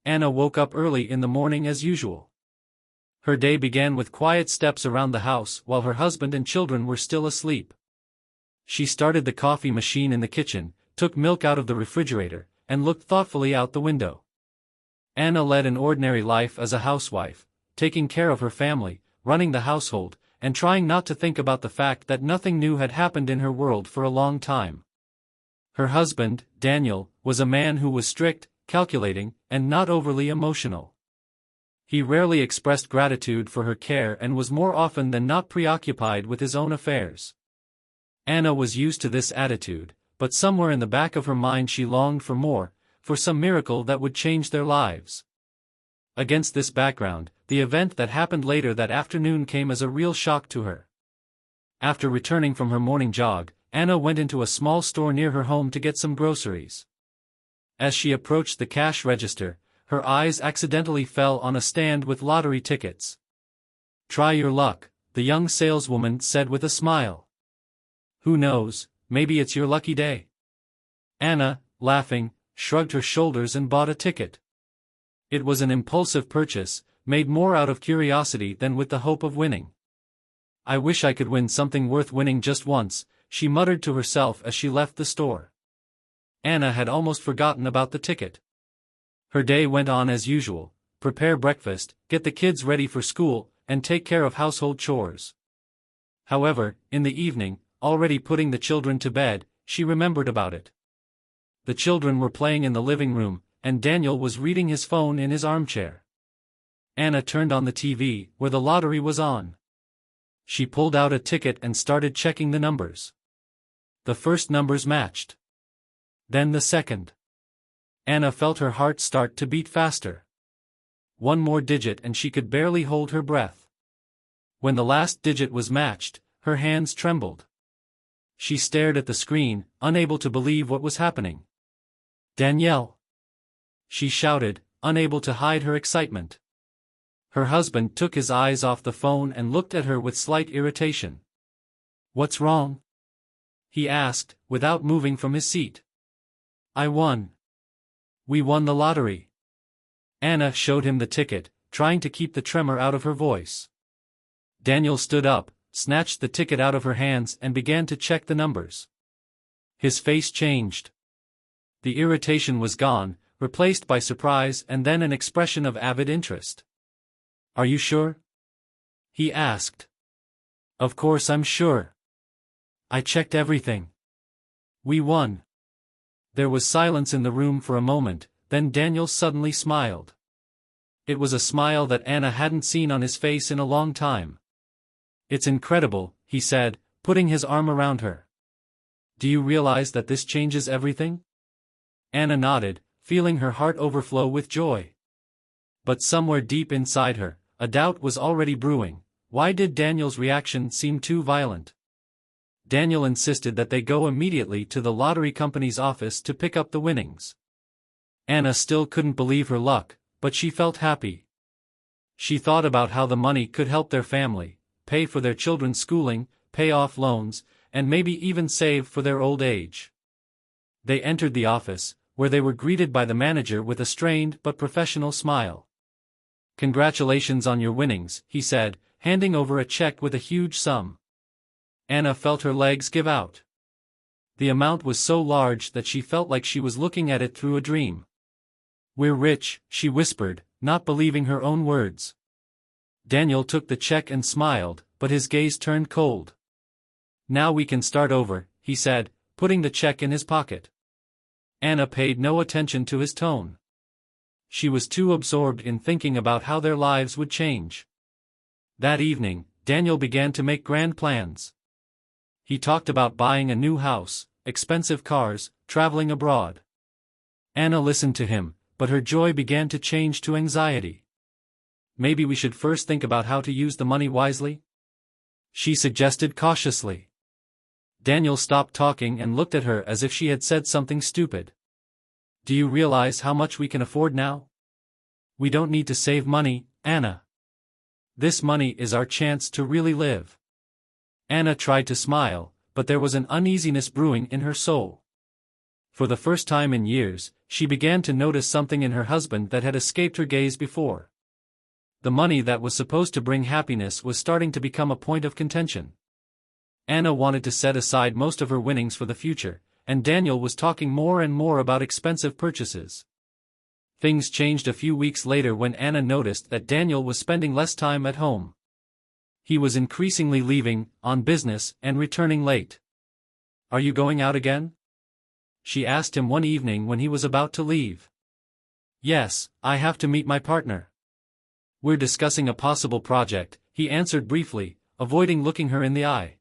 Anna woke up early in the morning as usual. Her day began with quiet steps around the house while her husband and children were still asleep. She started the coffee machine in the kitchen, took milk out of the refrigerator, and looked thoughtfully out the window. Anna led an ordinary life as a housewife, taking care of her family, running the household, and trying not to think about the fact that nothing new had happened in her world for a long time. Her husband, Daniel, was a man who was strict, calculating, and not overly emotional. He rarely expressed gratitude for her care and was more often than not preoccupied with his own affairs. Anna was used to this attitude, but somewhere in the back of her mind she longed for more, for some miracle that would change their lives. Against this background, the event that happened later that afternoon came as a real shock to her. After returning from her morning jog, Anna went into a small store near her home to get some groceries. As she approached the cash register, her eyes accidentally fell on a stand with lottery tickets. "Try your luck," the young saleswoman said with a smile. "Who knows, maybe it's your lucky day." Anna, laughing, shrugged her shoulders and bought a ticket. It was an impulsive purchase, made more out of curiosity than with the hope of winning. "I wish I could win something worth winning just once," she muttered to herself as she left the store. Anna had almost forgotten about the ticket. Her day went on as usual: prepare breakfast, get the kids ready for school, and take care of household chores. However, in the evening, already putting the children to bed, she remembered about it. The children were playing in the living room, and Daniel was reading his phone in his armchair. Anna turned on the TV, where the lottery was on. She pulled out a ticket and started checking the numbers. The first numbers matched. Then the second. Anna felt her heart start to beat faster. One more digit and she could barely hold her breath. When the last digit was matched, her hands trembled. She stared at the screen, unable to believe what was happening. "Danielle!" she shouted, unable to hide her excitement. Her husband took his eyes off the phone and looked at her with slight irritation. "What's wrong?" he asked, without moving from his seat. "I won. We won the lottery." Anna showed him the ticket, trying to keep the tremor out of her voice. Daniel stood up, snatched the ticket out of her hands and began to check the numbers. His face changed. The irritation was gone, replaced by surprise and then an expression of avid interest. "Are you sure?" he asked. "Of course I'm sure. I checked everything. We won." There was silence in the room for a moment, then Daniel suddenly smiled. It was a smile that Anna hadn't seen on his face in a long time. "It's incredible," he said, putting his arm around her. "Do you realize that this changes everything?" Anna nodded, feeling her heart overflow with joy. But somewhere deep inside her, a doubt was already brewing. Why did Daniel's reaction seem too violent? Daniel insisted that they go immediately to the lottery company's office to pick up the winnings. Anna still couldn't believe her luck, but she felt happy. She thought about how the money could help their family, pay for their children's schooling, pay off loans, and maybe even save for their old age. They entered the office, where they were greeted by the manager with a strained but professional smile. "Congratulations on your winnings," he said, handing over a check with a huge sum. Anna felt her legs give out. The amount was so large that she felt like she was looking at it through a dream. "We're rich," she whispered, not believing her own words. Daniel took the check and smiled, but his gaze turned cold. "Now we can start over," he said, putting the check in his pocket. Anna paid no attention to his tone. She was too absorbed in thinking about how their lives would change. That evening, Daniel began to make grand plans. He talked about buying a new house, expensive cars, traveling abroad. Anna listened to him, but her joy began to change to anxiety. "Maybe we should first think about how to use the money wisely?" she suggested cautiously. Daniel stopped talking and looked at her as if she had said something stupid. "Do you realize how much we can afford now? We don't need to save money, Anna. This money is our chance to really live." Anna tried to smile, but there was an uneasiness brewing in her soul. For the first time in years, she began to notice something in her husband that had escaped her gaze before. The money that was supposed to bring happiness was starting to become a point of contention. Anna wanted to set aside most of her winnings for the future, and Daniel was talking more and more about expensive purchases. Things changed a few weeks later when Anna noticed that Daniel was spending less time at home. He was increasingly leaving, on business, and returning late. "Are you going out again?" she asked him one evening when he was about to leave. "Yes, I have to meet my partner. We're discussing a possible project," he answered briefly, avoiding looking her in the eye.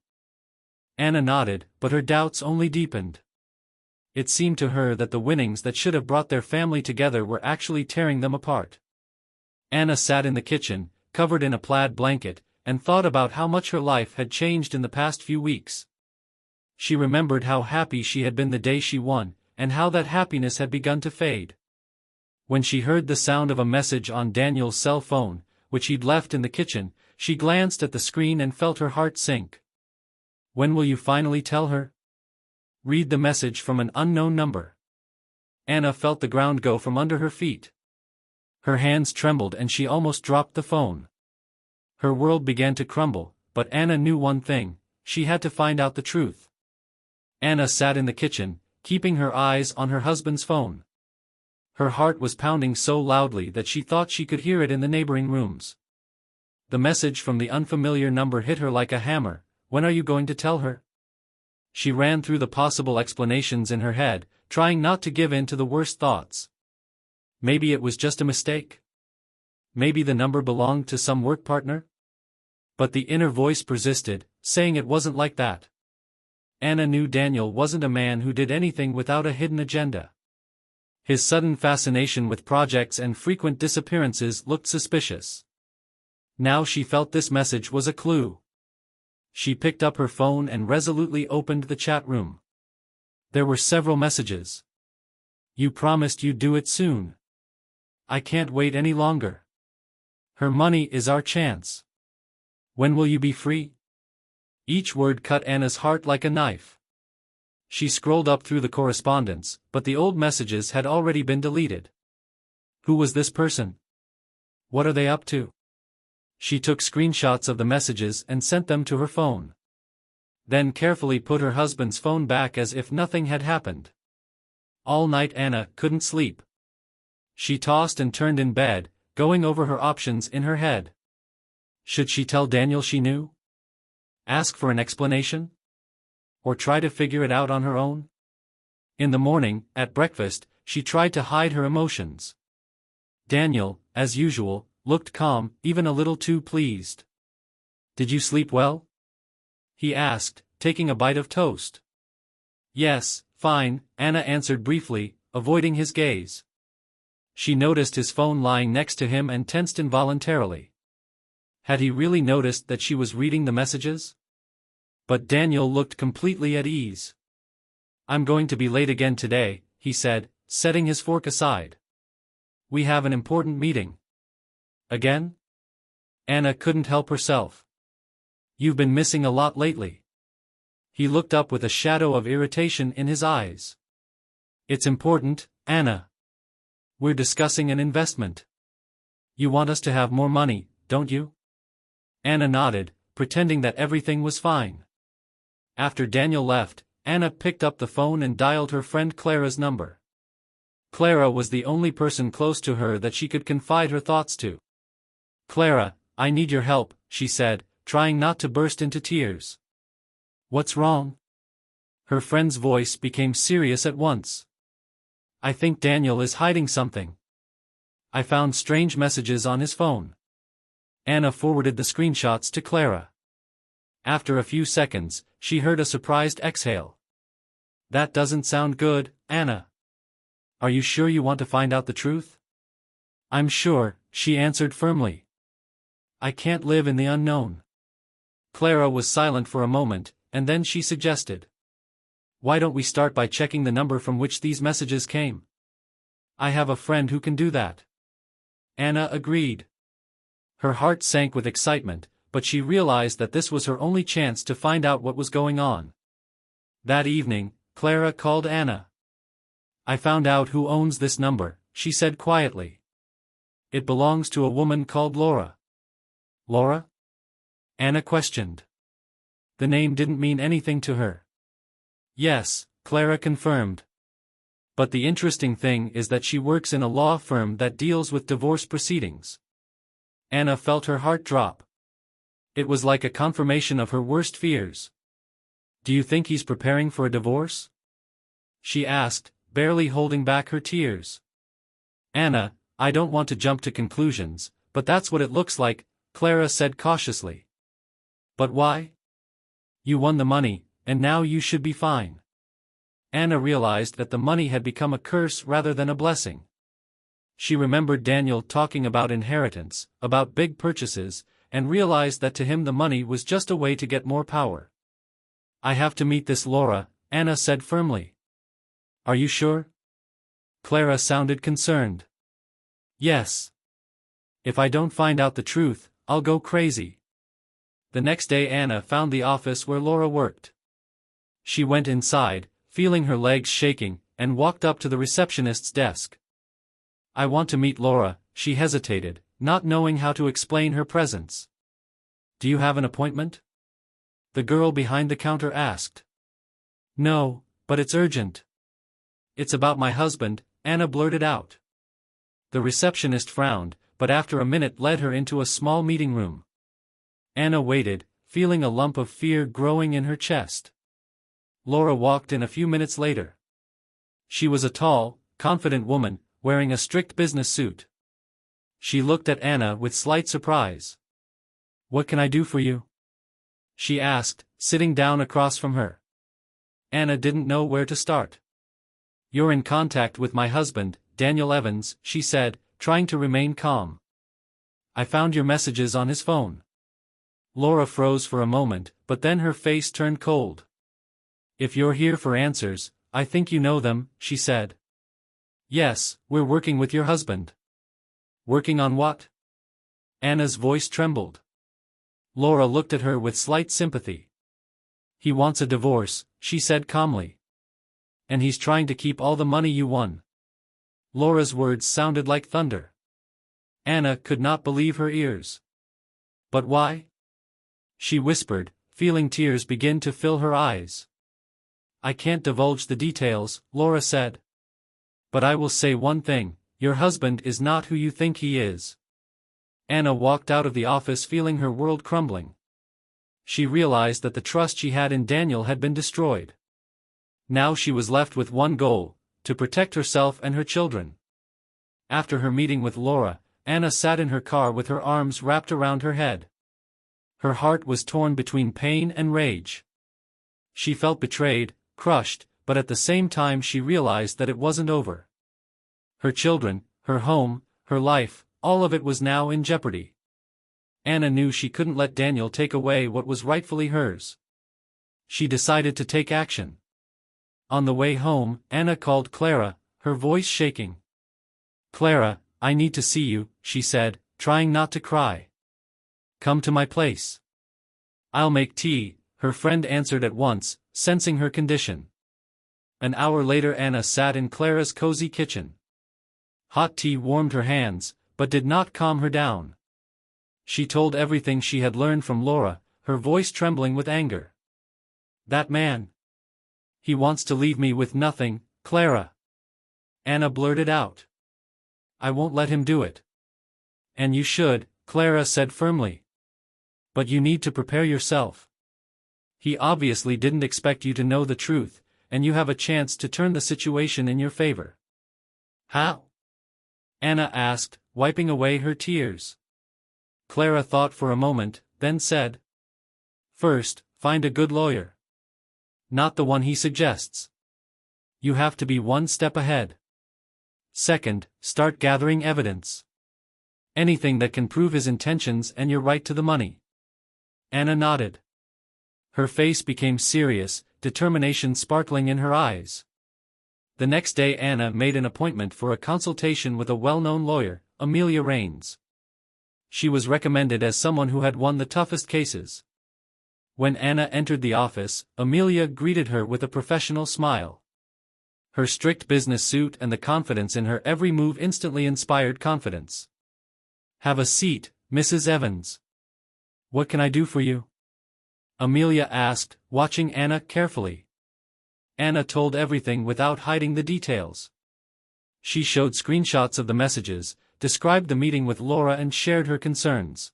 Anna nodded, but her doubts only deepened. It seemed to her that the winnings that should have brought their family together were actually tearing them apart. Anna sat in the kitchen, covered in a plaid blanket, and thought about how much her life had changed in the past few weeks. She remembered how happy she had been the day she won, and how that happiness had begun to fade. When she heard the sound of a message on Daniel's cell phone, which he'd left in the kitchen, she glanced at the screen and felt her heart sink. "When will you finally tell her?" "Read the message from an unknown number." Anna felt the ground go from under her feet. Her hands trembled and she almost dropped the phone. Her world began to crumble, but Anna knew one thing: she had to find out the truth. Anna sat in the kitchen, keeping her eyes on her husband's phone. Her heart was pounding so loudly that she thought she could hear it in the neighboring rooms. The message from the unfamiliar number hit her like a hammer. "When are you going to tell her?" She ran through the possible explanations in her head, trying not to give in to the worst thoughts. Maybe it was just a mistake. Maybe the number belonged to some work partner. But the inner voice persisted, saying it wasn't like that. Anna knew Daniel wasn't a man who did anything without a hidden agenda. His sudden fascination with projects and frequent disappearances looked suspicious. Now she felt this message was a clue. She picked up her phone and resolutely opened the chat room. There were several messages. "You promised you'd do it soon. I can't wait any longer. Her money is our chance. When will you be free?" Each word cut Anna's heart like a knife. She scrolled up through the correspondence, but the old messages had already been deleted. Who was this person? What are they up to? She took screenshots of the messages and sent them to her phone. Then carefully put her husband's phone back as if nothing had happened. All night Anna couldn't sleep. She tossed and turned in bed, going over her options in her head. Should she tell Daniel she knew? Ask for an explanation? Or try to figure it out on her own? In the morning, at breakfast, she tried to hide her emotions. Daniel, as usual, looked calm, even a little too pleased. "Did you sleep well?" he asked, taking a bite of toast. "Yes, fine," Anna answered briefly, avoiding his gaze. She noticed his phone lying next to him and tensed involuntarily. Had he really noticed that she was reading the messages? But Daniel looked completely at ease. "I'm going to be late again today," he said, setting his fork aside. "We have an important meeting." "Again?" Anna couldn't help herself. "You've been missing a lot lately." He looked up with a shadow of irritation in his eyes. "It's important, Anna. We're discussing an investment. You want us to have more money, don't you?" Anna nodded, pretending that everything was fine. After Daniel left, Anna picked up the phone and dialed her friend Clara's number. Clara was the only person close to her that she could confide her thoughts to. "Clara, I need your help," she said, trying not to burst into tears. "What's wrong?" Her friend's voice became serious at once. "I think Daniel is hiding something. I found strange messages on his phone." Anna forwarded the screenshots to Clara. After a few seconds, she heard a surprised exhale. "That doesn't sound good, Anna. Are you sure you want to find out the truth?" "I'm sure," she answered firmly. "I can't live in the unknown." Clara was silent for a moment, and then she suggested, "Why don't we start by checking the number from which these messages came? I have a friend who can do that." Anna agreed. Her heart sank with excitement, but she realized that this was her only chance to find out what was going on. That evening, Clara called Anna. I found out who owns this number, she said quietly. It belongs to a woman called Laura. Laura? Anna questioned. The name didn't mean anything to her. Yes, Clara confirmed. But the interesting thing is that she works in a law firm that deals with divorce proceedings. Anna felt her heart drop. It was like a confirmation of her worst fears. Do you think he's preparing for a divorce? She asked, barely holding back her tears. Anna, I don't want to jump to conclusions, but that's what it looks like, Clara said cautiously. But why? You won the money, and now you should be fine. Anna realized that the money had become a curse rather than a blessing. She remembered Daniel talking about inheritance, about big purchases, and realized that to him the money was just a way to get more power. I have to meet this Laura, Anna said firmly. Are you sure? Clara sounded concerned. Yes. If I don't find out the truth, I'll go crazy. The next day Anna found the office where Laura worked. She went inside, feeling her legs shaking, and walked up to the receptionist's desk. I want to meet Laura, she hesitated, not knowing how to explain her presence. Do you have an appointment? The girl behind the counter asked. No, but it's urgent. It's about my husband, Anna blurted out. The receptionist frowned, but after a minute led her into a small meeting room. Anna waited, feeling a lump of fear growing in her chest. Laura walked in a few minutes later. She was a tall, confident woman, wearing a strict business suit. She looked at Anna with slight surprise. What can I do for you? She asked, sitting down across from her. Anna didn't know where to start. You're in contact with my husband, Daniel Evans, she said, trying to remain calm. I found your messages on his phone. Laura froze for a moment, but then her face turned cold. If you're here for answers, I think you know them, she said. Yes, we're working with your husband. Working on what? Anna's voice trembled. Laura looked at her with slight sympathy. He wants a divorce, she said calmly. And he's trying to keep all the money you won. Laura's words sounded like thunder. Anna could not believe her ears. But why? She whispered, feeling tears begin to fill her eyes. I can't divulge the details, Laura said. But I will say one thing, your husband is not who you think he is. Anna walked out of the office feeling her world crumbling. She realized that the trust she had in Daniel had been destroyed. Now she was left with one goal, to protect herself and her children. After her meeting with Laura, Anna sat in her car with her arms wrapped around her head. Her heart was torn between pain and rage. She felt betrayed, crushed, but at the same time she realized that it wasn't over. Her children, her home, her life, all of it was now in jeopardy. Anna knew she couldn't let Daniel take away what was rightfully hers. She decided to take action. On the way home, Anna called Clara, her voice shaking. Clara, I need to see you, she said, trying not to cry. Come to my place. I'll make tea, her friend answered at once, sensing her condition. An hour later Anna sat in Clara's cozy kitchen. Hot tea warmed her hands, but did not calm her down. She told everything she had learned from Laura, her voice trembling with anger. That man. He wants to leave me with nothing, Clara. Anna blurted out. I won't let him do it. And you should, Clara said firmly. But you need to prepare yourself. He obviously didn't expect you to know the truth, and you have a chance to turn the situation in your favor. How? Anna asked, wiping away her tears. Clara thought for a moment, then said. First, find a good lawyer. Not the one he suggests. You have to be one step ahead. Second, start gathering evidence. Anything that can prove his intentions and your right to the money. Anna nodded. Her face became serious, determination sparkling in her eyes. The next day Anna made an appointment for a consultation with a well-known lawyer, Amelia Raines. She was recommended as someone who had won the toughest cases. When Anna entered the office, Amelia greeted her with a professional smile. Her strict business suit and the confidence in her every move instantly inspired confidence. "Have a seat, Mrs. Evans. What can I do for you?" Amelia asked, watching Anna carefully. Anna told everything without hiding the details. She showed screenshots of the messages, described the meeting with Laura and shared her concerns.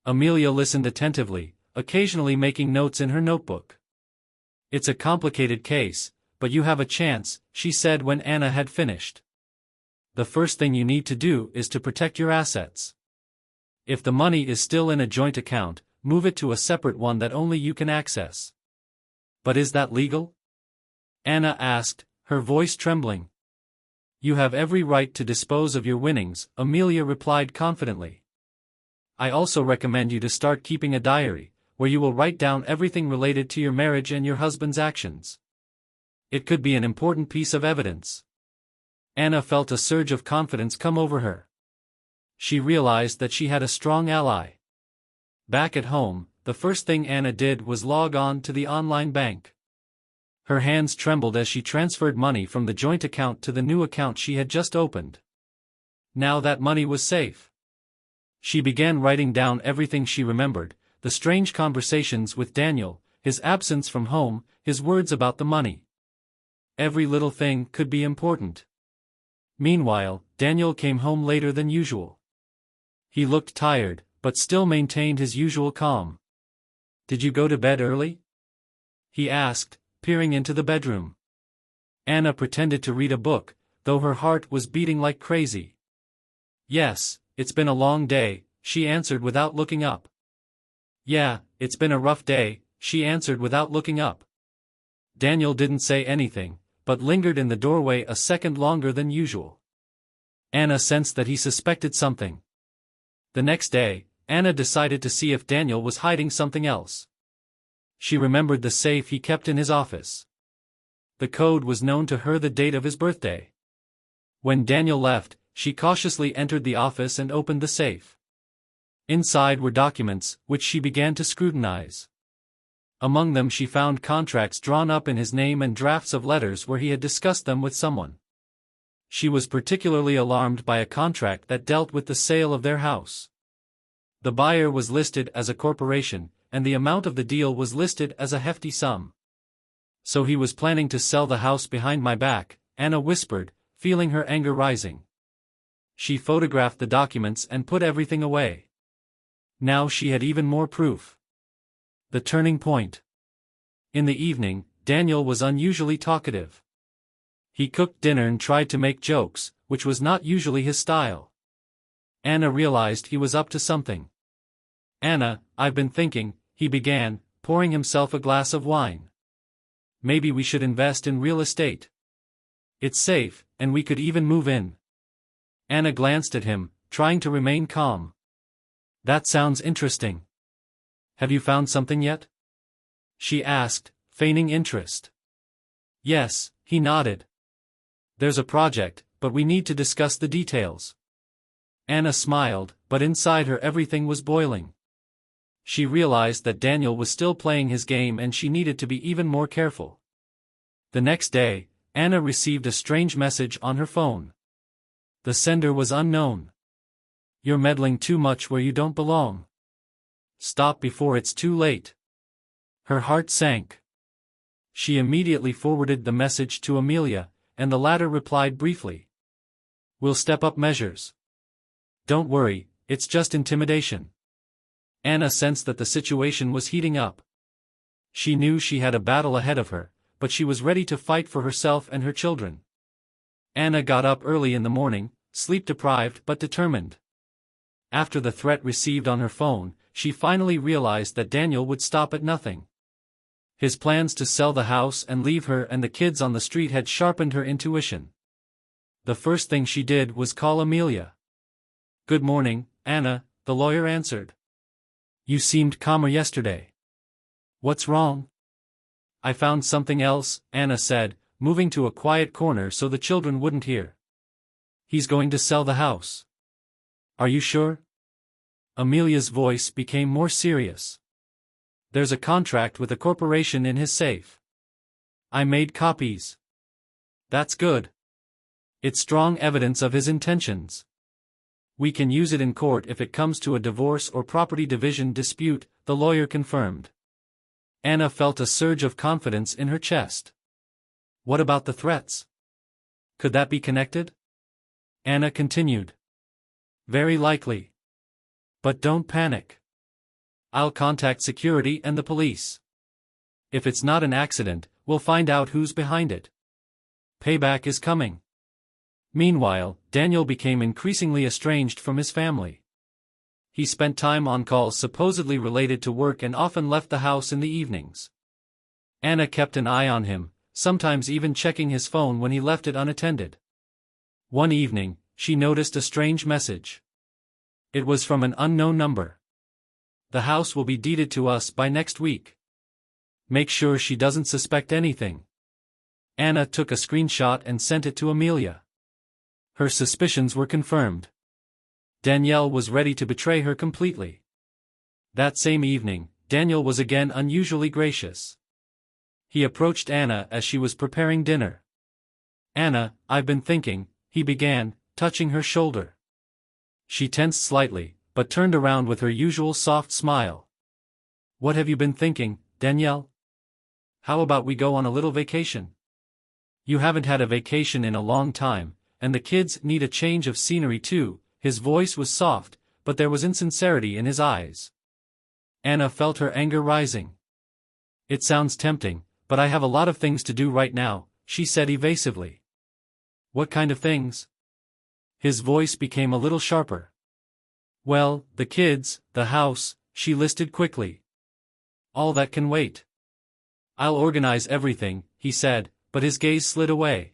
Amelia listened attentively, occasionally making notes in her notebook. "It's a complicated case, but you have a chance," she said when Anna had finished. "The first thing you need to do is to protect your assets. If the money is still in a joint account, move it to a separate one that only you can access." "But is that legal?" Anna asked, her voice trembling. "You have every right to dispose of your winnings," Amelia replied confidently. "I also recommend you to start keeping a diary, where you will write down everything related to your marriage and your husband's actions. It could be an important piece of evidence." Anna felt a surge of confidence come over her. She realized that she had a strong ally. Back at home, the first thing Anna did was log on to the online bank. Her hands trembled as she transferred money from the joint account to the new account she had just opened. Now that money was safe. She began writing down everything she remembered: the strange conversations with Daniel, his absence from home, his words about the money. Every little thing could be important. Meanwhile, Daniel came home later than usual. He looked tired, but still maintained his usual calm. "Did you go to bed early?" he asked, peering into the bedroom. Anna pretended to read a book, though her heart was beating like crazy. "Yes, it's been a long day," she answered without looking up. "Yeah, it's been a rough day," she answered without looking up. Daniel didn't say anything, but lingered in the doorway a second longer than usual. Anna sensed that he suspected something. The next day, Anna decided to see if Daniel was hiding something else. She remembered the safe he kept in his office. The code was known to her the date of his birthday. When Daniel left, she cautiously entered the office and opened the safe. Inside were documents, which she began to scrutinize. Among them she found contracts drawn up in his name and drafts of letters where he had discussed them with someone. She was particularly alarmed by a contract that dealt with the sale of their house. The buyer was listed as a corporation, and the amount of the deal was listed as a hefty sum. "So he was planning to sell the house behind my back," Anna whispered, feeling her anger rising. She photographed the documents and put everything away. Now she had even more proof. The turning point. In the evening, Daniel was unusually talkative. He cooked dinner and tried to make jokes, which was not usually his style. Anna realized he was up to something. "Anna, I've been thinking," he began, pouring himself a glass of wine. "Maybe we should invest in real estate. It's safe, and we could even move in." Anna glanced at him, trying to remain calm. "That sounds interesting. Have you found something yet?" she asked, feigning interest. "Yes," he nodded. "There's a project, but we need to discuss the details." Anna smiled, but inside her everything was boiling. She realized that Daniel was still playing his game and she needed to be even more careful. The next day, Anna received a strange message on her phone. The sender was unknown. "You're meddling too much where you don't belong. Stop before it's too late." Her heart sank. She immediately forwarded the message to Amelia, and the latter replied briefly. "We'll step up measures. Don't worry, it's just intimidation." Anna sensed that the situation was heating up. She knew she had a battle ahead of her, but she was ready to fight for herself and her children. Anna got up early in the morning, sleep-deprived but determined. After the threat received on her phone, she finally realized that Daniel would stop at nothing. His plans to sell the house and leave her and the kids on the street had sharpened her intuition. The first thing she did was call Amelia. "Good morning, Anna," the lawyer answered. "You seemed calmer yesterday. What's wrong?" "I found something else," Anna said, moving to a quiet corner so the children wouldn't hear. "He's going to sell the house." "Are you sure?" Amelia's voice became more serious. "There's a contract with a corporation in his safe. I made copies." That's good. It's strong evidence of his intentions. We can use it in court if it comes to a divorce or property division dispute, the lawyer confirmed. Anna felt a surge of confidence in her chest. What about the threats? Could that be connected? Anna continued. Very likely. But don't panic. I'll contact security and the police. If it's not an accident, we'll find out who's behind it. Payback is coming. Meanwhile, Daniel became increasingly estranged from his family. He spent time on calls supposedly related to work and often left the house in the evenings. Anna kept an eye on him, sometimes even checking his phone when he left it unattended. One evening, she noticed a strange message. It was from an unknown number. The house will be deeded to us by next week. Make sure she doesn't suspect anything. Anna took a screenshot and sent it to Amelia. Her suspicions were confirmed. Danielle was ready to betray her completely. That same evening, Daniel was again unusually gracious. He approached Anna as she was preparing dinner. Anna, I've been thinking, he began, touching her shoulder. She tensed slightly, but turned around with her usual soft smile. What have you been thinking, Danielle? How about we go on a little vacation? You haven't had a vacation in a long time, and the kids need a change of scenery too. His voice was soft, but there was insincerity in his eyes. Anna felt her anger rising. It sounds tempting, but I have a lot of things to do right now, she said evasively. What kind of things? His voice became a little sharper. Well, the kids, the house, she listed quickly. All that can wait. I'll organize everything, he said, but his gaze slid away.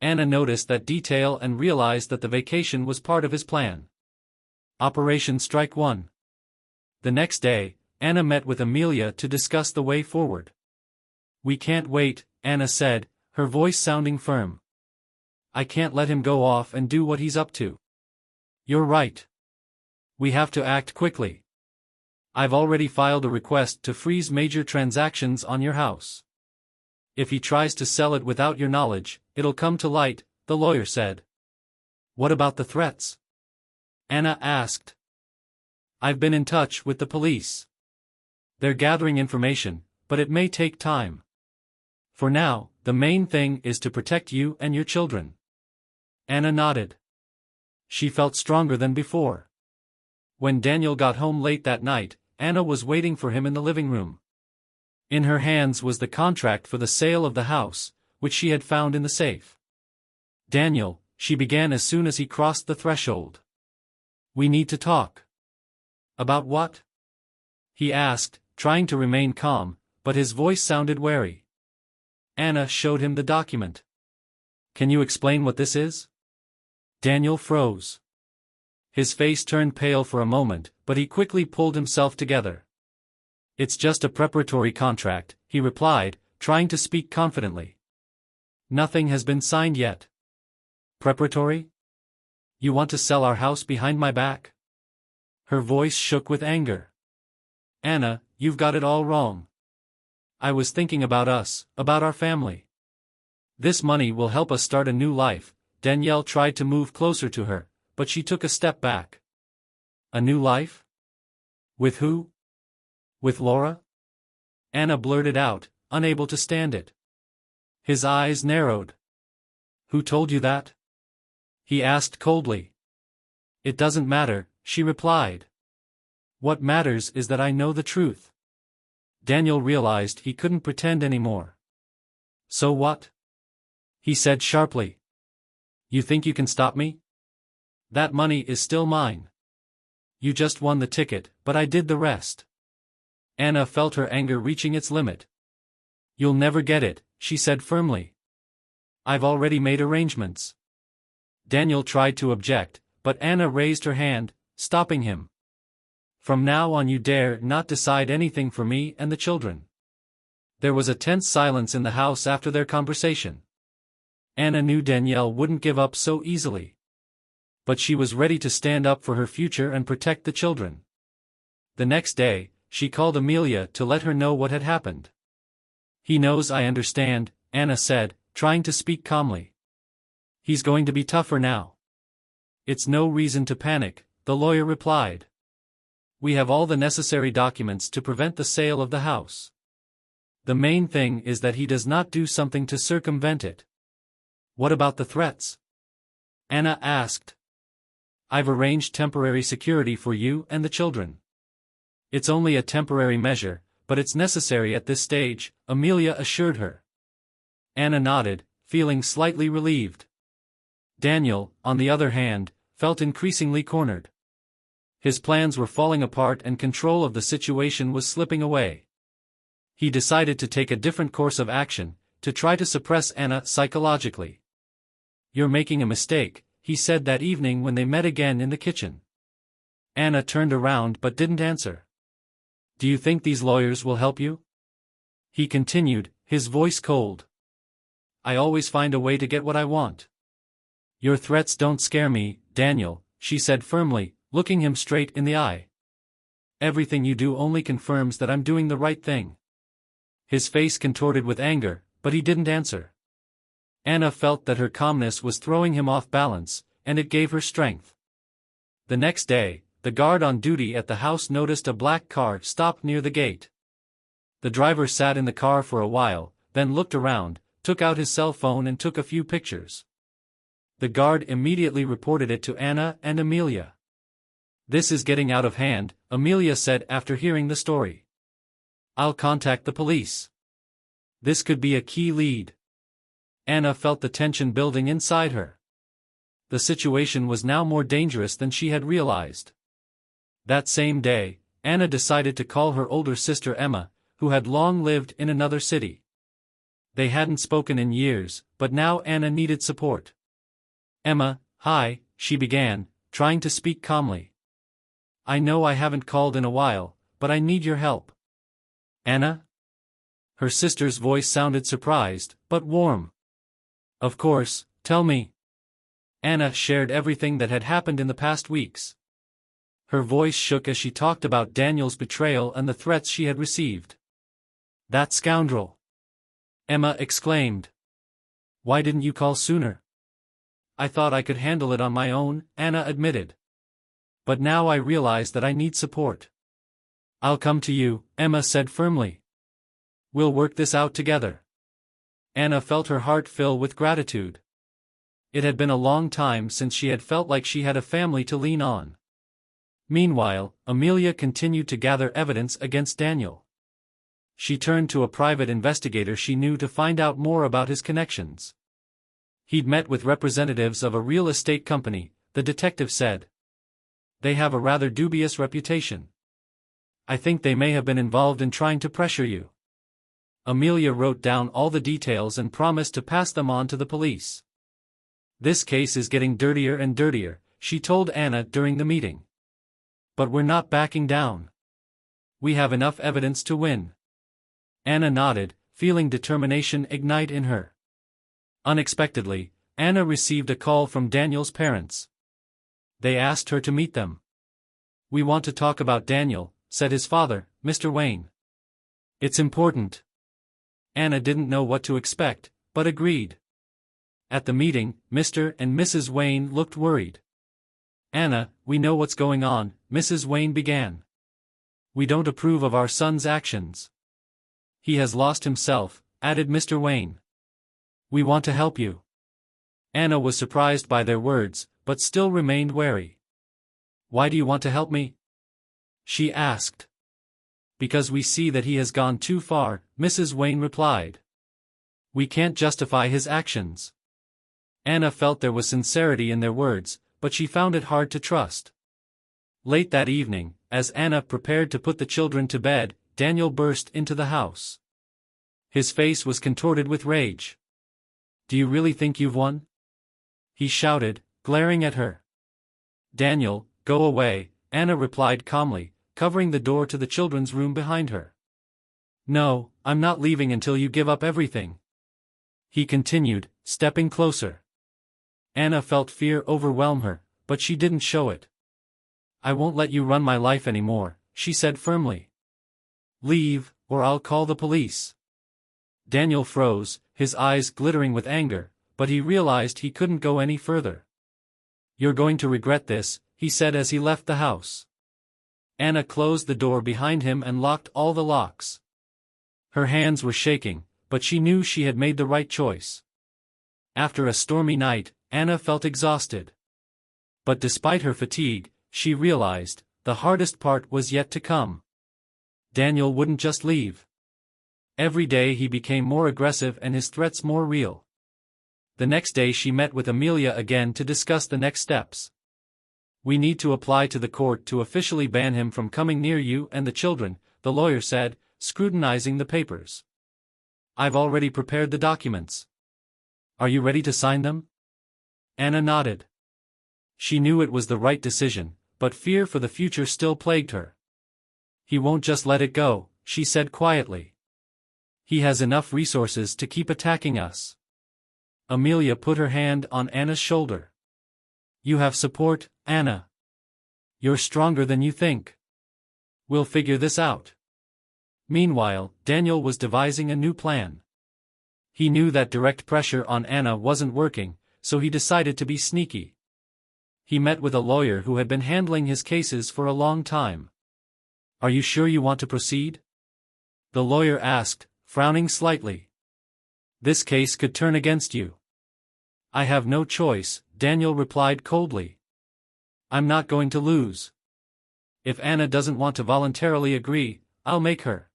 Anna noticed that detail and realized that the vacation was part of his plan. Operation Strike One. The next day, Anna met with Amelia to discuss the way forward. We can't wait, Anna said, her voice sounding firm. I can't let him go off and do what he's up to. You're right. We have to act quickly. I've already filed a request to freeze major transactions on your house. If he tries to sell it without your knowledge, it'll come to light, the lawyer said. What about the threats? Anna asked. I've been in touch with the police. They're gathering information, but it may take time. For now, the main thing is to protect you and your children. Anna nodded. She felt stronger than before. When Daniel got home late that night, Anna was waiting for him in the living room. In her hands was the contract for the sale of the house, which she had found in the safe. Daniel, she began as soon as he crossed the threshold. We need to talk. About what? He asked, trying to remain calm, but his voice sounded wary. Anna showed him the document. Can you explain what this is? Daniel froze. His face turned pale for a moment, but he quickly pulled himself together. It's just a preparatory contract, he replied, trying to speak confidently. Nothing has been signed yet. Preparatory? You want to sell our house behind my back? Her voice shook with anger. Anna, you've got it all wrong. I was thinking about us, about our family. This money will help us start a new life. Danielle tried to move closer to her, but she took a step back. A new life? With who? With Laura? Anna blurted out, unable to stand it. His eyes narrowed. Who told you that? He asked coldly. It doesn't matter, she replied. What matters is that I know the truth. Daniel realized he couldn't pretend anymore. So what? He said sharply. You think you can stop me? That money is still mine. You just won the ticket, but I did the rest. Anna felt her anger reaching its limit. You'll never get it, she said firmly. I've already made arrangements. Daniel tried to object, but Anna raised her hand, stopping him. From now on you dare not decide anything for me and the children. There was a tense silence in the house after their conversation. Anna knew Danielle wouldn't give up so easily. But she was ready to stand up for her future and protect the children. The next day, she called Amelia to let her know what had happened. He knows I understand, Anna said, trying to speak calmly. He's going to be tougher now. It's no reason to panic, the lawyer replied. We have all the necessary documents to prevent the sale of the house. The main thing is that he does not do something to circumvent it. What about the threats? Anna asked. I've arranged temporary security for you and the children. It's only a temporary measure, but it's necessary at this stage, Amelia assured her. Anna nodded, feeling slightly relieved. Daniel, on the other hand, felt increasingly cornered. His plans were falling apart and control of the situation was slipping away. He decided to take a different course of action, to try to suppress Anna psychologically. You're making a mistake, he said that evening when they met again in the kitchen. Anna turned around but didn't answer. Do you think these lawyers will help you? He continued, his voice cold. I always find a way to get what I want. Your threats don't scare me, Daniel, she said firmly, looking him straight in the eye. Everything you do only confirms that I'm doing the right thing. His face contorted with anger, but he didn't answer. Anna felt that her calmness was throwing him off balance, and it gave her strength. The next day, the guard on duty at the house noticed a black car stopped near the gate. The driver sat in the car for a while, then looked around, took out his cell phone and took a few pictures. The guard immediately reported it to Anna and Amelia. This is getting out of hand, Amelia said after hearing the story. I'll contact the police. This could be a key lead. Anna felt the tension building inside her. The situation was now more dangerous than she had realized. That same day, Anna decided to call her older sister Emma, who had long lived in another city. They hadn't spoken in years, but now Anna needed support. Emma, hi, she began, trying to speak calmly. I know I haven't called in a while, but I need your help. Anna? Her sister's voice sounded surprised, but warm. Of course, tell me. Anna shared everything that had happened in the past weeks. Her voice shook as she talked about Daniel's betrayal and the threats she had received. That scoundrel! Emma exclaimed. Why didn't you call sooner? I thought I could handle it on my own, Anna admitted. But now I realize that I need support. I'll come to you, Emma said firmly. We'll work this out together. Anna felt her heart fill with gratitude. It had been a long time since she had felt like she had a family to lean on. Meanwhile, Amelia continued to gather evidence against Daniel. She turned to a private investigator she knew to find out more about his connections. He'd met with representatives of a real estate company, the detective said. They have a rather dubious reputation. I think they may have been involved in trying to pressure you. Amelia wrote down all the details and promised to pass them on to the police. This case is getting dirtier and dirtier, she told Anna during the meeting. But we're not backing down. We have enough evidence to win. Anna nodded, feeling determination ignite in her. Unexpectedly, Anna received a call from Daniel's parents. They asked her to meet them. We want to talk about Daniel, said his father, Mr. Wayne. It's important. Anna didn't know what to expect, but agreed. At the meeting, Mr. and Mrs. Wayne looked worried. Anna, we know what's going on, Mrs. Wayne began. We don't approve of our son's actions. He has lost himself, added Mr. Wayne. We want to help you. Anna was surprised by their words, but still remained wary. Why do you want to help me? She asked. Because we see that he has gone too far, Mrs. Wayne replied. We can't justify his actions. Anna felt there was sincerity in their words, but she found it hard to trust. Late that evening, as Anna prepared to put the children to bed, Daniel burst into the house. His face was contorted with rage. Do you really think you've won? He shouted, glaring at her. Daniel, go away, Anna replied calmly, covering the door to the children's room behind her. No, I'm not leaving until you give up everything. He continued, stepping closer. Anna felt fear overwhelm her, but she didn't show it. I won't let you run my life anymore, she said firmly. Leave, or I'll call the police. Daniel froze, his eyes glittering with anger, but he realized he couldn't go any further. "You're going to regret this," he said as he left the house. Anna closed the door behind him and locked all the locks. Her hands were shaking, but she knew she had made the right choice. After a stormy night, Anna felt exhausted. But despite her fatigue, she realized, the hardest part was yet to come. Daniel wouldn't just leave. Every day he became more aggressive and his threats more real. The next day she met with Amelia again to discuss the next steps. "We need to apply to the court to officially ban him from coming near you and the children," the lawyer said, scrutinizing the papers. "I've already prepared the documents. Are you ready to sign them?" Anna nodded. She knew it was the right decision, but fear for the future still plagued her. "He won't just let it go," she said quietly. "He has enough resources to keep attacking us." Amelia put her hand on Anna's shoulder. "You have support, Anna. You're stronger than you think. We'll figure this out." Meanwhile, Daniel was devising a new plan. He knew that direct pressure on Anna wasn't working, so he decided to be sneaky. He met with a lawyer who had been handling his cases for a long time. "Are you sure you want to proceed?" the lawyer asked, frowning slightly. "This case could turn against you." "I have no choice," Daniel replied coldly. "I'm not going to lose. If Anna doesn't want to voluntarily agree, I'll make her."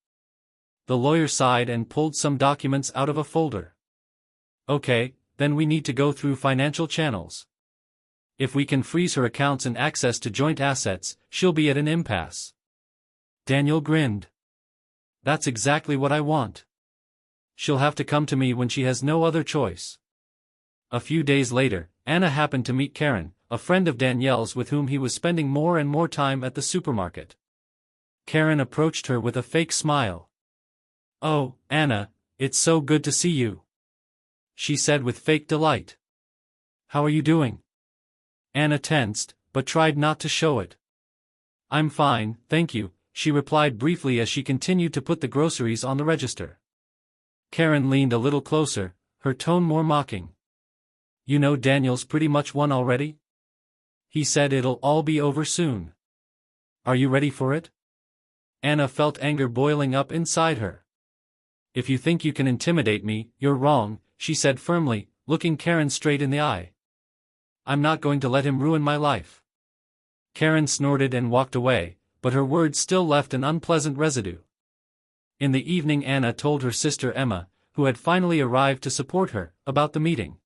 The lawyer sighed and pulled some documents out of a folder. "Okay, then we need to go through financial channels. If we can freeze her accounts and access to joint assets, she'll be at an impasse." Daniel grinned. "That's exactly what I want. She'll have to come to me when she has no other choice." A few days later, Anna happened to meet Karen, a friend of Danielle's with whom he was spending more and more time at the supermarket. Karen approached her with a fake smile. "Oh, Anna, it's so good to see you," she said with fake delight. "How are you doing?" Anna tensed, but tried not to show it. "I'm fine, thank you," she replied briefly as she continued to put the groceries on the register. Karen leaned a little closer, her tone more mocking. "You know Daniel's pretty much won already? He said it'll all be over soon. Are you ready for it?" Anna felt anger boiling up inside her. "If you think you can intimidate me, you're wrong," she said firmly, looking Karen straight in the eye. "I'm not going to let him ruin my life." Karen snorted and walked away, but her words still left an unpleasant residue. In the evening Anna told her sister Emma, who had finally arrived to support her, about the meeting.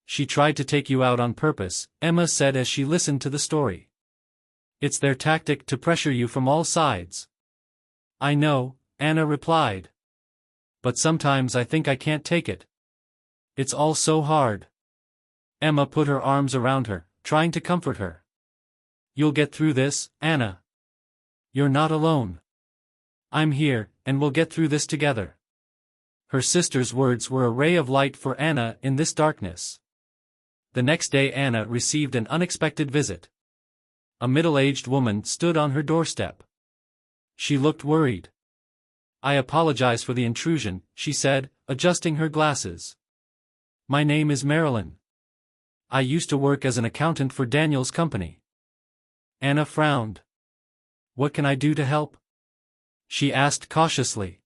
"She tried to take you out on purpose," Emma said as she listened to the story. "It's their tactic to pressure you from all sides." "I know," Anna replied. "But sometimes I think I can't take it. It's all so hard." Emma put her arms around her, trying to comfort her. "You'll get through this, Anna. You're not alone. I'm here, and we'll get through this together." Her sister's words were a ray of light for Anna in this darkness. The next day Anna received an unexpected visit. A middle-aged woman stood on her doorstep. She looked worried. "I apologize for the intrusion," she said, adjusting her glasses. "My name is Marilyn. I used to work as an accountant for Daniel's company." Anna frowned. "What can I do to help?" she asked cautiously.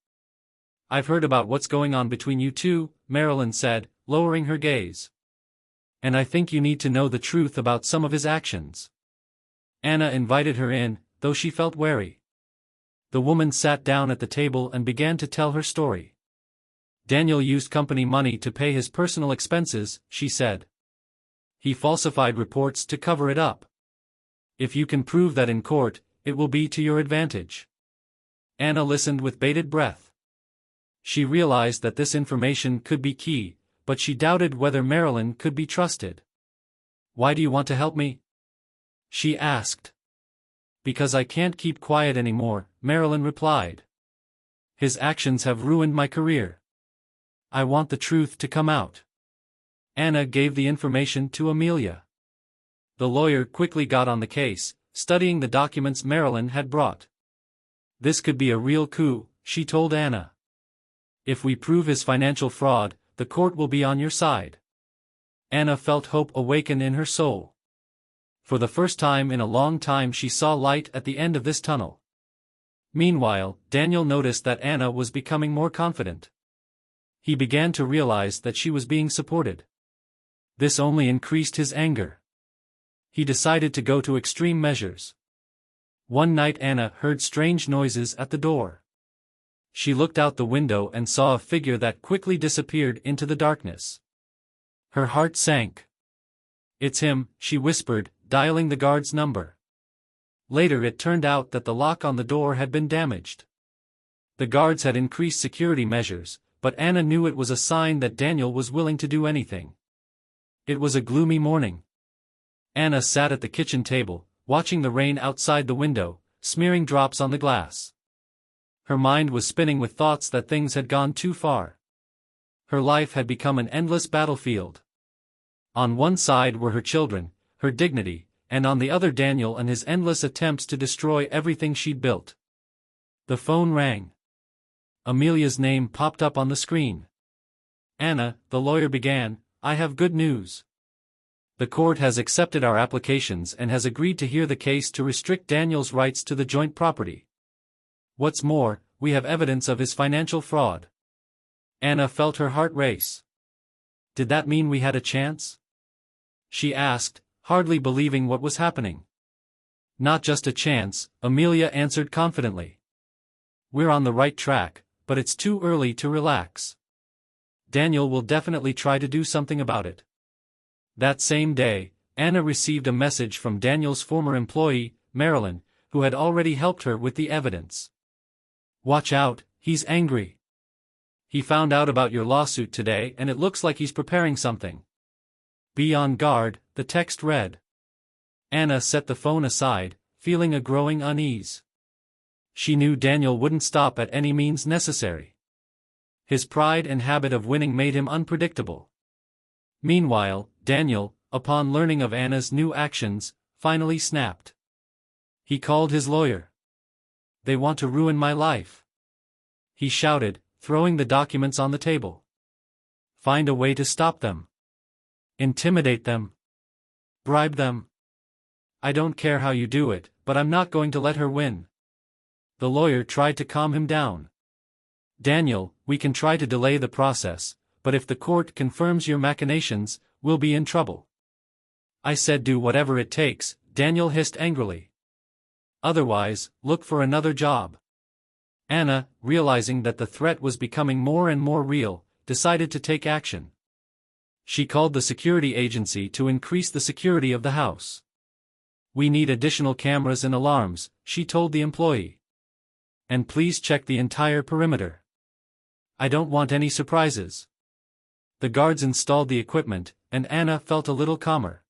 "I've heard about what's going on between you two," Marilyn said, lowering her gaze. "And I think you need to know the truth about some of his actions." Anna invited her in, though she felt wary. The woman sat down at the table and began to tell her story. "Daniel used company money to pay his personal expenses," she said. "He falsified reports to cover it up. If you can prove that in court, it will be to your advantage." Anna listened with bated breath. She realized that this information could be key, but she doubted whether Marilyn could be trusted. "Why do you want to help me?" she asked. "Because I can't keep quiet anymore," Marilyn replied. "His actions have ruined my career. I want the truth to come out." Anna gave the information to Amelia. The lawyer quickly got on the case, studying the documents Marilyn had brought. "This could be a real coup," she told Anna. "If we prove his financial fraud, the court will be on your side. Anna felt hope awaken in her soul. For the first time in a long time she saw light at the end of this tunnel. Meanwhile, Daniel noticed that Anna was becoming more confident. He began to realize that she was being supported. This only increased his anger. He decided to go to extreme measures. One night Anna heard strange noises at the door. She looked out the window and saw a figure that quickly disappeared into the darkness. Her heart sank. "It's him," she whispered, dialing the guard's number. Later it turned out that the lock on the door had been damaged. The guards had increased security measures, but Anna knew it was a sign that Daniel was willing to do anything. It was a gloomy morning. Anna sat at the kitchen table, watching the rain outside the window, smearing drops on the glass. Her mind was spinning with thoughts that things had gone too far. Her life had become an endless battlefield. On one side were her children, her dignity, and on the other Daniel and his endless attempts to destroy everything she'd built. The phone rang. Amelia's name popped up on the screen. "Anna," the lawyer began, "I have good news. The court has accepted our applications and has agreed to hear the case to restrict Daniel's rights to the joint property. What's more, we have evidence of his financial fraud." Anna felt her heart race. Did that mean we had a chance? She asked, hardly believing what was happening. "Not just a chance," Amelia answered confidently. "We're on the right track, but it's too early to relax. Daniel will definitely try to do something about it." That same day, Anna received a message from Daniel's former employee, Marilyn, who had already helped her with the evidence. "Watch out, he's angry. He found out about your lawsuit today and it looks like he's preparing something. Be on guard," the text read. Anna set the phone aside, feeling a growing unease. She knew Daniel wouldn't stop at any means necessary. His pride and habit of winning made him unpredictable. Meanwhile, Daniel, upon learning of Anna's new actions, finally snapped. He called his lawyer. "They want to ruin my life," he shouted, throwing the documents on the table. "Find a way to stop them. Intimidate them. Bribe them. I don't care how you do it, but I'm not going to let her win." The lawyer tried to calm him down. "Daniel, we can try to delay the process, but if the court confirms your machinations, we'll be in trouble." "I said do whatever it takes," Daniel hissed angrily. "Otherwise, look for another job." Anna, realizing that the threat was becoming more and more real, decided to take action. She called the security agency to increase the security of the house. "We need additional cameras and alarms," she told the employee. "And please check the entire perimeter. I don't want any surprises." The guards installed the equipment, and Anna felt a little calmer.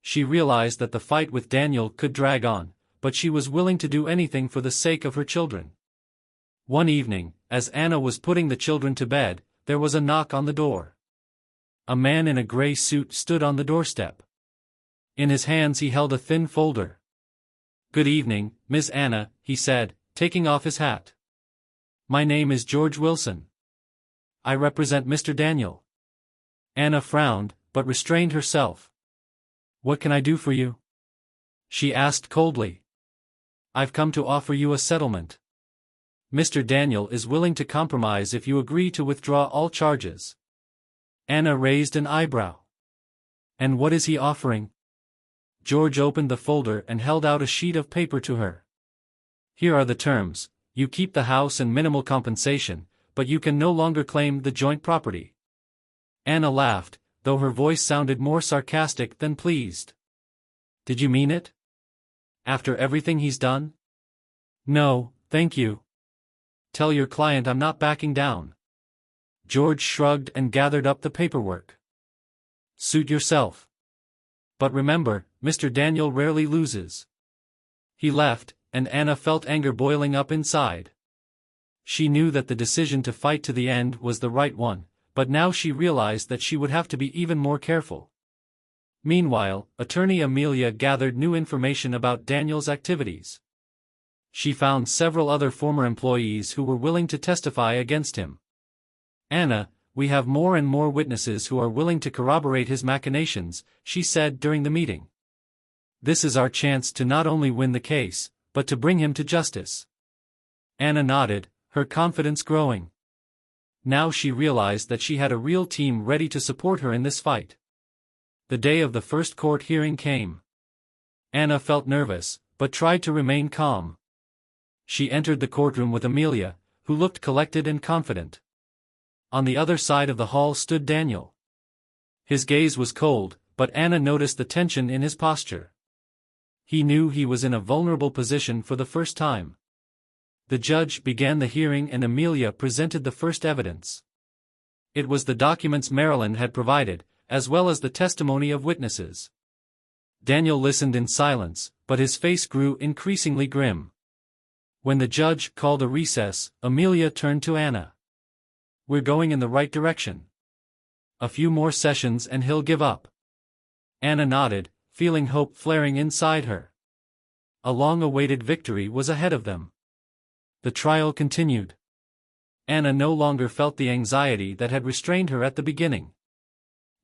She realized that the fight with Daniel could drag on, but she was willing to do anything for the sake of her children. One evening, as Anna was putting the children to bed, there was a knock on the door. A man in a gray suit stood on the doorstep. In his hands he held a thin folder. "Good evening, Miss Anna," he said, taking off his hat. "My name is George Wilson. I represent Mr. Daniel." Anna frowned, but restrained herself. "What can I do for you?" she asked coldly. "I've come to offer you a settlement. Mr. Daniel is willing to compromise if you agree to withdraw all charges." Anna raised an eyebrow. "And what is he offering?" George opened the folder and held out a sheet of paper to her. "Here are the terms: you keep the house and minimal compensation, but you can no longer claim the joint property." Anna laughed, though her voice sounded more sarcastic than pleased. "Did you mean it? After everything he's done?" "No, thank you. Tell your client I'm not backing down." George shrugged and gathered up the paperwork. "Suit yourself. But remember, Mr. Daniel rarely loses." He left, and Anna felt anger boiling up inside. She knew that the decision to fight to the end was the right one, but now she realized that she would have to be even more careful. Meanwhile, attorney Amelia gathered new information about Daniel's activities. She found several other former employees who were willing to testify against him. Anna, we have more and more witnesses who are willing to corroborate his machinations, she said during the meeting. This is our chance to not only win the case, but to bring him to justice. Anna nodded, her confidence growing. Now she realized that she had a real team ready to support her in this fight. The day of the first court hearing came. Anna felt nervous, but tried to remain calm. She entered the courtroom with Amelia, who looked collected and confident. On the other side of the hall stood Daniel. His gaze was cold, but Anna noticed the tension in his posture. He knew he was in a vulnerable position for the first time. The judge began the hearing and Amelia presented the first evidence. It was the documents Marilyn had provided, as well as the testimony of witnesses. Daniel listened in silence, but his face grew increasingly grim. When the judge called a recess, Amelia turned to Anna. We're going in the right direction. A few more sessions and he'll give up. Anna nodded, feeling hope flaring inside her. A long-awaited victory was ahead of them. The trial continued. Anna no longer felt the anxiety that had restrained her at the beginning.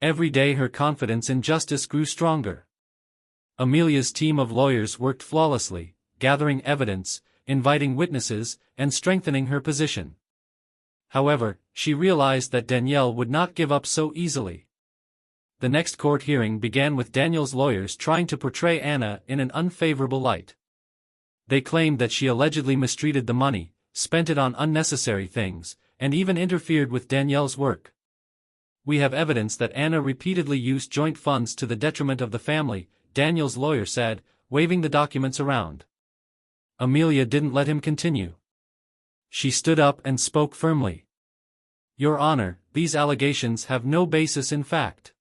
Every day her confidence in justice grew stronger. Amelia's team of lawyers worked flawlessly, gathering evidence, inviting witnesses, and strengthening her position. However, she realized that Danielle would not give up so easily. The next court hearing began with Daniel's lawyers trying to portray Anna in an unfavorable light. They claimed that she allegedly mistreated the money, spent it on unnecessary things, and even interfered with Danielle's work. We have evidence that Anna repeatedly used joint funds to the detriment of the family, Daniel's lawyer said, waving the documents around. Amelia didn't let him continue. She stood up and spoke firmly. Your Honor, these allegations have no basis in fact.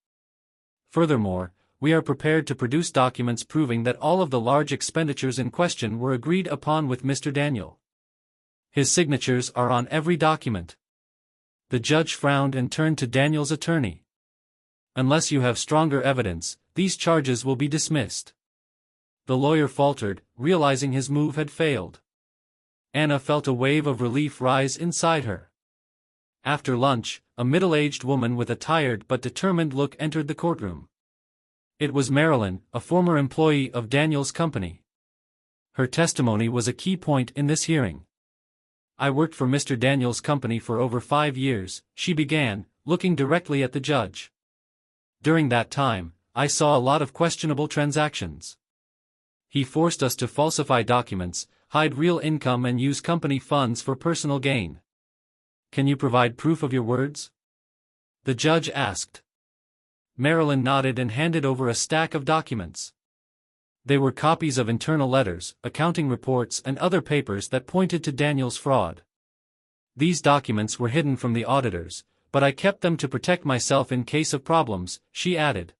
Furthermore, we are prepared to produce documents proving that all of the large expenditures in question were agreed upon with Mr. Daniel. His signatures are on every document. The judge frowned and turned to Daniel's attorney. Unless you have stronger evidence, these charges will be dismissed. The lawyer faltered, realizing his move had failed. Anna felt a wave of relief rise inside her. After lunch, a middle-aged woman with a tired but determined look entered the courtroom. It was Marilyn, a former employee of Daniel's company. Her testimony was a key point in this hearing. I worked for Mr. Daniel's company for over 5 years, she began, looking directly at the judge. During that time, I saw a lot of questionable transactions. He forced us to falsify documents, hide real income and use company funds for personal gain. Can you provide proof of your words? The judge asked. Marilyn nodded and handed over a stack of documents. They were copies of internal letters, accounting reports and other papers that pointed to Daniel's fraud. These documents were hidden from the auditors, but I kept them to protect myself in case of problems, she added.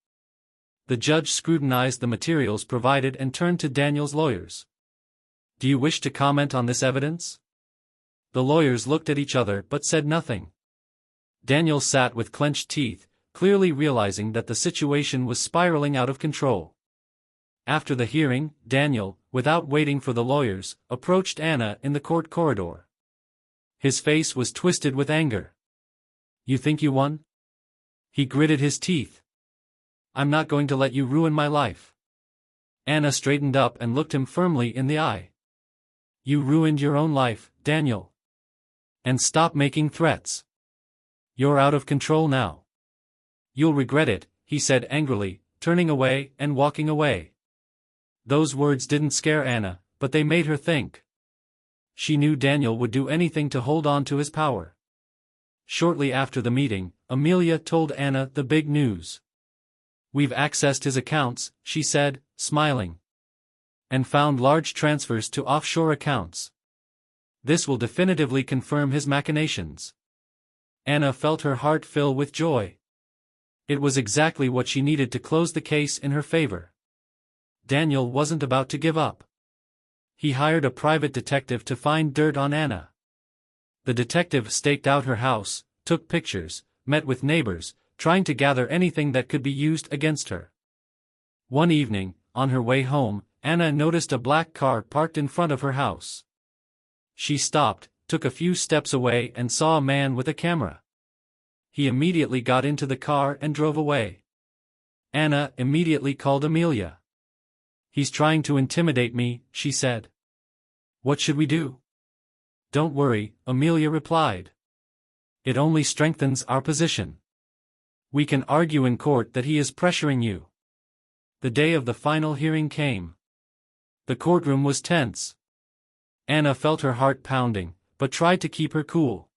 The judge scrutinized the materials provided and turned to Daniel's lawyers. Do you wish to comment on this evidence? The lawyers looked at each other but said nothing. Daniel sat with clenched teeth, clearly realizing that the situation was spiraling out of control. After the hearing, Daniel, without waiting for the lawyers, approached Anna in the court corridor. His face was twisted with anger. You think you won? He gritted his teeth. I'm not going to let you ruin my life. Anna straightened up and looked him firmly in the eye. You ruined your own life, Daniel. And stop making threats. You're out of control now. You'll regret it, he said angrily, turning away and walking away. Those words didn't scare Anna, but they made her think. She knew Daniel would do anything to hold on to his power. Shortly after the meeting, Amelia told Anna the big news. We've accessed his accounts, she said, smiling. And found large transfers to offshore accounts. This will definitively confirm his machinations. Anna felt her heart fill with joy. It was exactly what she needed to close the case in her favor. Daniel wasn't about to give up. He hired a private detective to find dirt on Anna. The detective staked out her house, took pictures, met with neighbors, trying to gather anything that could be used against her. One evening, on her way home, Anna noticed a black car parked in front of her house. She stopped, took a few steps away and saw a man with a camera. he immediately got into the car and drove away. Anna immediately called Amelia. "He's trying to intimidate me," she said. "What should we do?" "Don't worry," Amelia replied. "It only strengthens our position. We can argue in court that he is pressuring you." The day of the final hearing came. The courtroom was tense. Anna felt her heart pounding, but tried to keep her cool.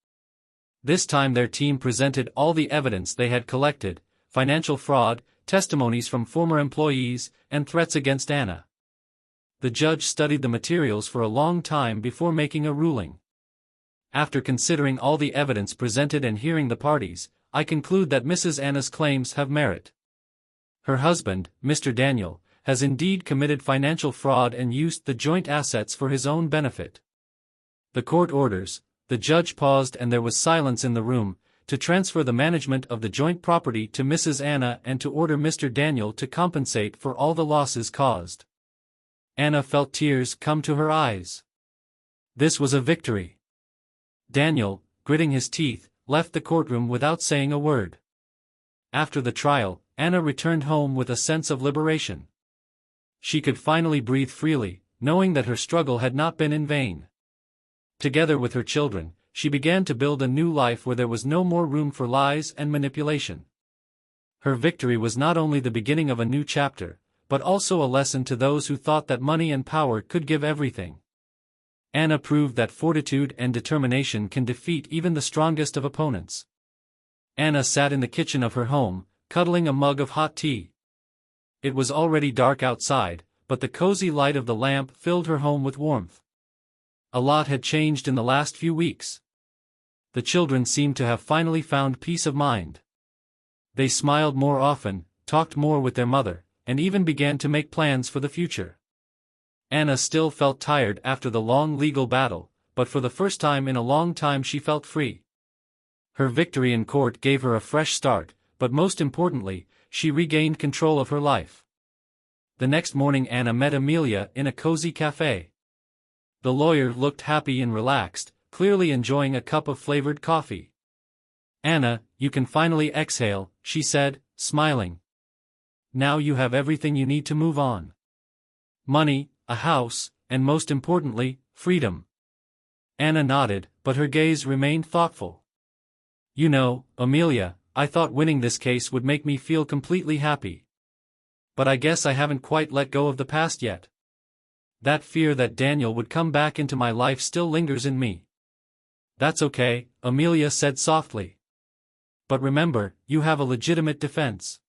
This time their team presented all the evidence they had collected: financial fraud, testimonies from former employees, and threats against Anna. The judge studied the materials for a long time before making a ruling. "After considering all the evidence presented and hearing the parties, I conclude that Mrs. Anna's claims have merit. Her husband, Mr. Daniel, has indeed committed financial fraud and used the joint assets for his own benefit. The court orders," the judge paused and there was silence in the room, "to transfer the management of the joint property to Mrs. Anna and to order Mr. Daniel to compensate for all the losses caused." Anna felt tears come to her eyes. This was a victory. Daniel, gritting his teeth, left the courtroom without saying a word. After the trial, Anna returned home with a sense of liberation. She could finally breathe freely, knowing that her struggle had not been in vain. Together with her children, she began to build a new life where there was no more room for lies and manipulation. Her victory was not only the beginning of a new chapter, but also a lesson to those who thought that money and power could give everything. Anna proved that fortitude and determination can defeat even the strongest of opponents. Anna sat in the kitchen of her home, cuddling a mug of hot tea. It was already dark outside, but the cozy light of the lamp filled her home with warmth. A lot had changed in the last few weeks. The children seemed to have finally found peace of mind. They smiled more often, talked more with their mother, and even began to make plans for the future. Anna still felt tired after the long legal battle, but for the first time in a long time she felt free. Her victory in court gave her a fresh start, but most importantly, she regained control of her life. The next morning Anna met Amelia in a cozy cafe. The lawyer looked happy and relaxed, clearly enjoying a cup of flavored coffee. "Anna, you can finally exhale," she said, smiling. "Now you have everything you need to move on. Money, a house, and most importantly, freedom." Anna nodded, but her gaze remained thoughtful. "You know, Amelia, I thought winning this case would make me feel completely happy. But I guess I haven't quite let go of the past yet. That fear that Daniel would come back into my life still lingers in me." "That's okay," Amelia said softly. "But remember, you have a legitimate defense.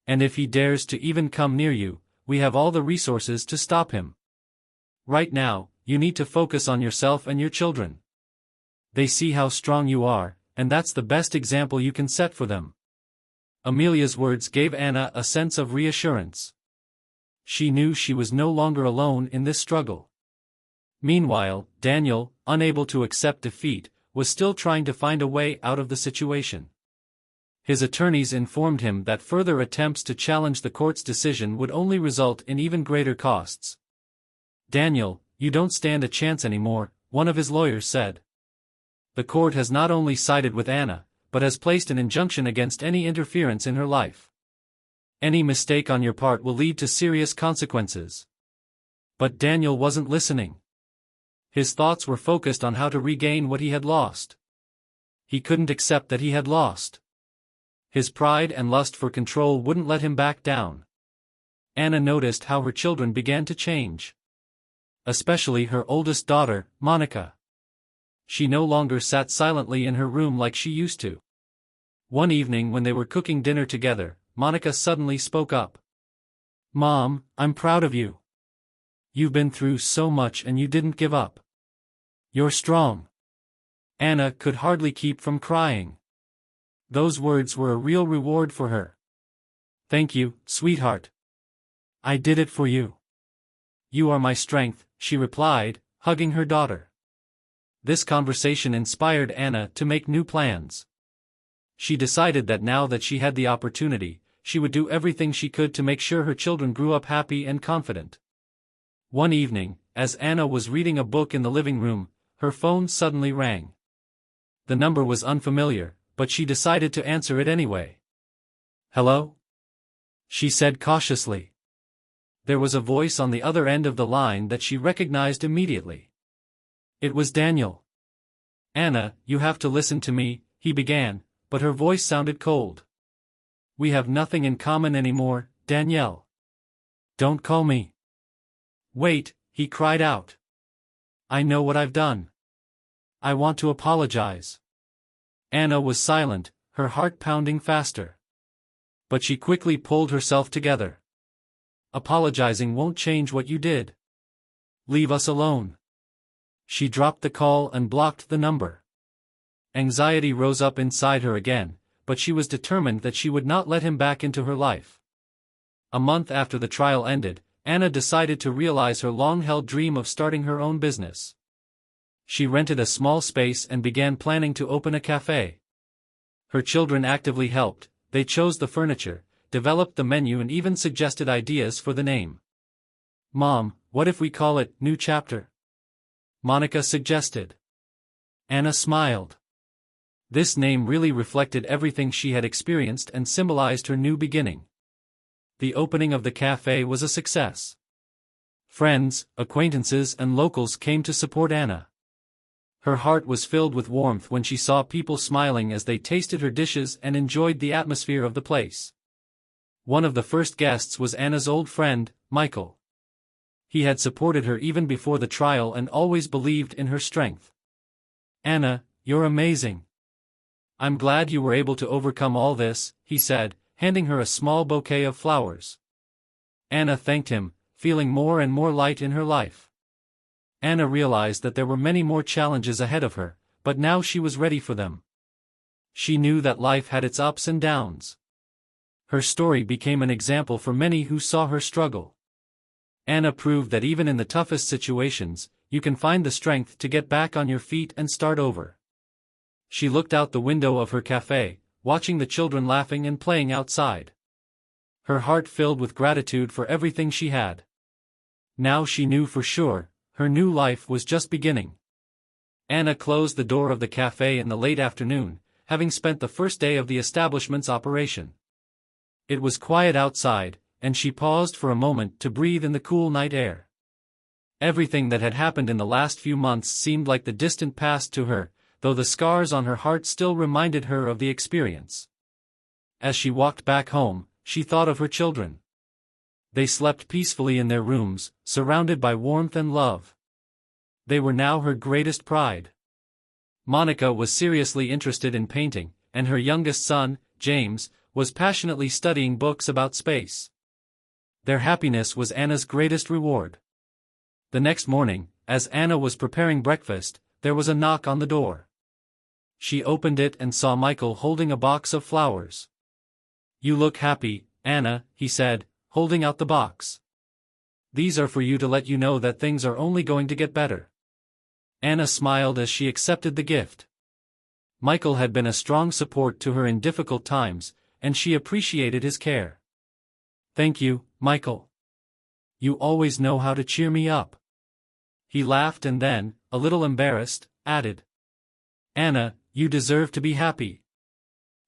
And if he dares to even come near you, we have all the resources to stop him. Right now, you need to focus on yourself and your children. They see how strong you are, and that's the best example you can set for them." Amelia's words gave Anna a sense of reassurance. She knew she was no longer alone in this struggle. Meanwhile, Daniel, unable to accept defeat, was still trying to find a way out of the situation. His attorneys informed him that further attempts to challenge the court's decision would only result in even greater costs. "Daniel, you don't stand a chance anymore," one of his lawyers said. "The court has not only sided with Anna, but has placed an injunction against any interference in her life. Any mistake on your part will lead to serious consequences." But Daniel wasn't listening. His thoughts were focused on how to regain what he had lost. He couldn't accept that he had lost. His pride and lust for control wouldn't let him back down. Anna noticed how her children began to change. Especially her oldest daughter, Monica. She no longer sat silently in her room like she used to. One evening when they were cooking dinner together, Monica suddenly spoke up. "Mom, I'm proud of you. You've been through so much and you didn't give up. You're strong." Anna could hardly keep from crying. Those words were a real reward for her. "Thank you, sweetheart. I did it for you. You are my strength," she replied, hugging her daughter. This conversation inspired Anna to make new plans. She decided that now that she had the opportunity, she would do everything she could to make sure her children grew up happy and confident. One evening, as Anna was reading a book in the living room, her phone suddenly rang. The number was unfamiliar, but she decided to answer it anyway. "Hello?" she said cautiously. There was a voice on the other end of the line that she recognized immediately. It was Daniel. "Anna, you have to listen to me," he began, but her voice sounded cold. "We have nothing in common anymore, Danielle. Don't call me." "Wait," he cried out. "I know what I've done. I want to apologize." Anna was silent, her heart pounding faster. But she quickly pulled herself together. "Apologizing won't change what you did. Leave us alone." She dropped the call and blocked the number. Anxiety rose up inside her again, but she was determined that she would not let him back into her life. A month after the trial ended, Anna decided to realize her long-held dream of starting her own business. She rented a small space and began planning to open a cafe. Her children actively helped. They chose the furniture, developed the menu and even suggested ideas for the name. "Mom, what if we call it New Chapter?" Monica suggested. Anna smiled. This name really reflected everything she had experienced and symbolized her new beginning. The opening of the cafe was a success. Friends, acquaintances and locals came to support Anna. Her heart was filled with warmth when she saw people smiling as they tasted her dishes and enjoyed the atmosphere of the place. One of the first guests was Anna's old friend, Michael. He had supported her even before the trial and always believed in her strength. "Anna, you're amazing. I'm glad you were able to overcome all this," he said, handing her a small bouquet of flowers. Anna thanked him, feeling more and more light in her life. Anna realized that there were many more challenges ahead of her, but now she was ready for them. She knew that life had its ups and downs. Her story became an example for many who saw her struggle. Anna proved that even in the toughest situations, you can find the strength to get back on your feet and start over. She looked out the window of her cafe, watching the children laughing and playing outside. Her heart filled with gratitude for everything she had. Now she knew for sure, her new life was just beginning. Anna closed the door of the cafe in the late afternoon, having spent the first day of the establishment's operation. It was quiet outside, and she paused for a moment to breathe in the cool night air. Everything that had happened in the last few months seemed like the distant past to her, though the scars on her heart still reminded her of the experience. As she walked back home, she thought of her children. They slept peacefully in their rooms, surrounded by warmth and love. They were now her greatest pride. Monica was seriously interested in painting, and her youngest son, James, was passionately studying books about space. Their happiness was Anna's greatest reward. The next morning, as Anna was preparing breakfast, there was a knock on the door. She opened it and saw Michael holding a box of flowers. "You look happy, Anna," he said, holding out the box. "These are for you to let you know that things are only going to get better." Anna smiled as she accepted the gift. Michael had been a strong support to her in difficult times, and she appreciated his care. "Thank you, Michael. You always know how to cheer me up." He laughed and then, a little embarrassed, added, "Anna, you deserve to be happy.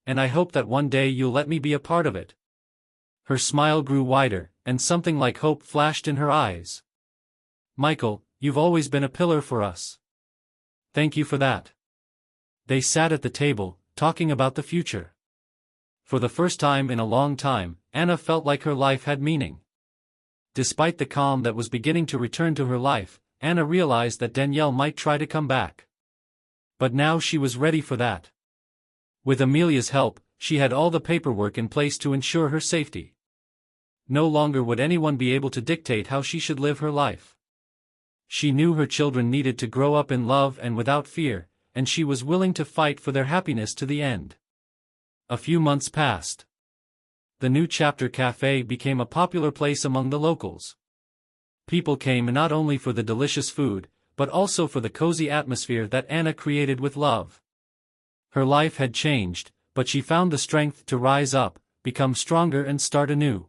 And I hope that one day you'll let me be a part of it." Her smile grew wider, and something like hope flashed in her eyes. "Michael, you've always been a pillar for us. Thank you for that." They sat at the table, talking about the future. For the first time in a long time, Anna felt like her life had meaning. Despite the calm that was beginning to return to her life, Anna realized that Danielle might try to come back. But now she was ready for that. With Amelia's help, she had all the paperwork in place to ensure her safety. No longer would anyone be able to dictate how she should live her life. She knew her children needed to grow up in love and without fear, and she was willing to fight for their happiness to the end. A few months passed. The New Chapter Cafe became a popular place among the locals. People came not only for the delicious food, but also for the cozy atmosphere that Anna created with love. Her life had changed, but she found the strength to rise up, become stronger and start anew.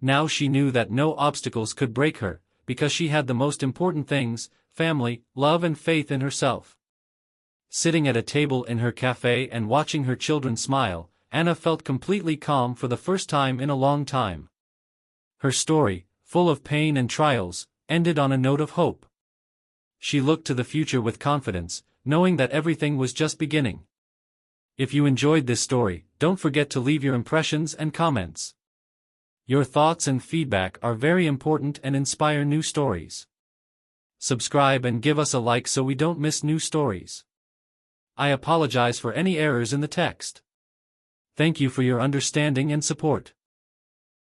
Now she knew that no obstacles could break her, because she had the most important things: family, love and faith in herself. Sitting at a table in her cafe and watching her children smile, Anna felt completely calm for the first time in a long time. Her story, full of pain and trials, ended on a note of hope. She looked to the future with confidence, knowing that everything was just beginning. If you enjoyed this story, don't forget to leave your impressions and comments. Your thoughts and feedback are very important and inspire new stories. Subscribe and give us a like so we don't miss new stories. I apologize for any errors in the text. Thank you for your understanding and support.